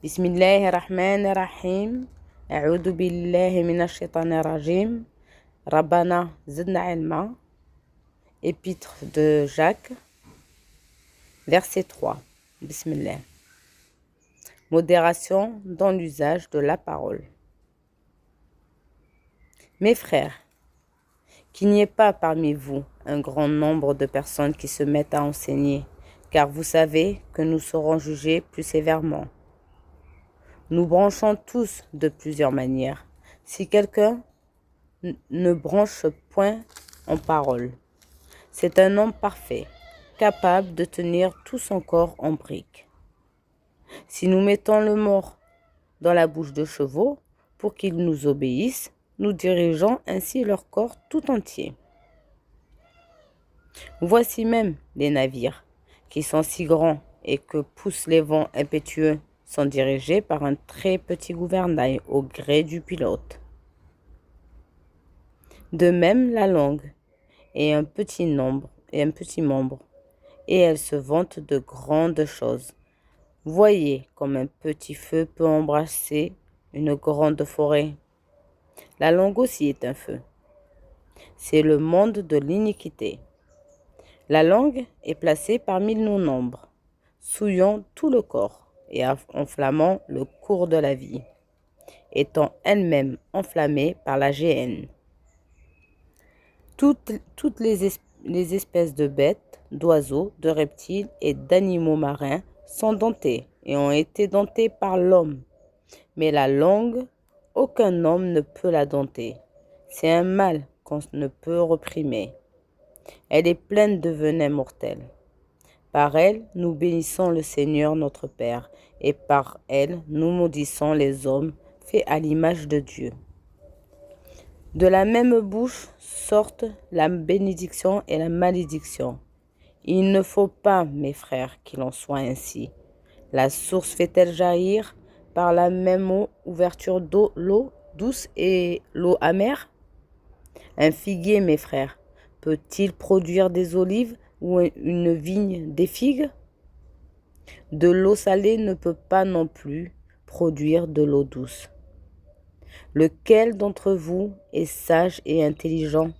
بسم الله الرحمن الرحيم. أعوذ بالله من الشيطان الرجيم. ربنا زدنا علما. Épître de Jacques, verset 3. Bismillah. Modération dans l'usage de la parole. Mes frères, qu'il n'y ait pas parmi vous un grand nombre de personnes qui se mettent à enseigner, car vous savez que nous serons jugés plus sévèrement. Nous branchons tous de plusieurs manières. Si quelqu'un ne branche point en parole, c'est un homme parfait, capable de tenir tout son corps en brique. Si nous mettons le mort dans la bouche de chevaux pour qu'ils nous obéissent, nous dirigeons ainsi leur corps tout entier. Voici même les navires, qui sont si grands et que poussent les vents impétueux, sont dirigés par un très petit gouvernail au gré du pilote. De même, la langue est un petit membre, et elle se vante de grandes choses. Voyez comme un petit feu peut embrasser une grande forêt. La langue aussi est un feu. C'est le monde de l'iniquité. La langue est placée parmi nos nombres, souillant tout le corps et enflammant le cours de la vie, étant elle-même enflammée par la géhenne. Toutes les espèces de bêtes, d'oiseaux, de reptiles et d'animaux marins sont domptées et ont été domptées par l'homme. Mais la langue, aucun homme ne peut la dompter. C'est un mal qu'on ne peut réprimer. Elle est pleine de venin mortel. Par elle, nous bénissons le Seigneur notre Père, et par elle, nous maudissons les hommes faits à l'image de Dieu. De la même bouche sortent la bénédiction et la malédiction. Il ne faut pas, mes frères, qu'il en soit ainsi. La source fait-elle jaillir par la même ouverture d'eau, l'eau douce et l'eau amère? Un figuier, mes frères, peut-il produire des olives ou une vigne des figues? De l'eau salée ne peut pas non plus produire de l'eau douce. Lequel d'entre vous est sage et intelligent?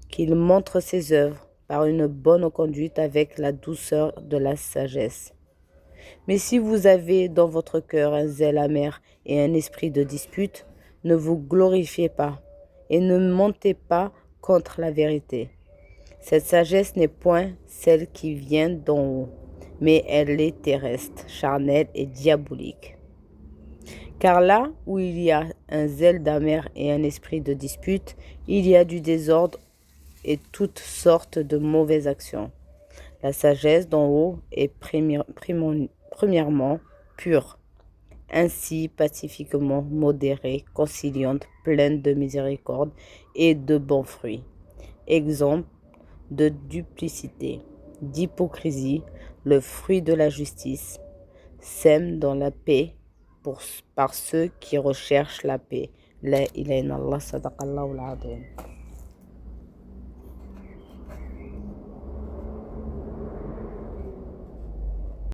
Qu'il montre ses œuvres par une bonne conduite avec la douceur de la sagesse. Mais si vous avez dans votre cœur un zèle amer et un esprit de dispute, ne vous glorifiez pas et ne mentez pas contre la vérité. Cette sagesse n'est point celle qui vient d'en haut, mais elle est terrestre, charnelle et diabolique. Car là où il y a un zèle d'amer et un esprit de dispute, il y a du désordre et toutes sortes de mauvaises actions. La sagesse d'en haut est premièrement pure, ainsi pacifiquement modérée, conciliante, pleine de miséricorde et de bons fruits. Exemple de duplicité, d'hypocrisie, le fruit de la justice, sème dans la paix par ceux qui recherchent la paix. La ilaha illallah, sadaqallahu al-azim.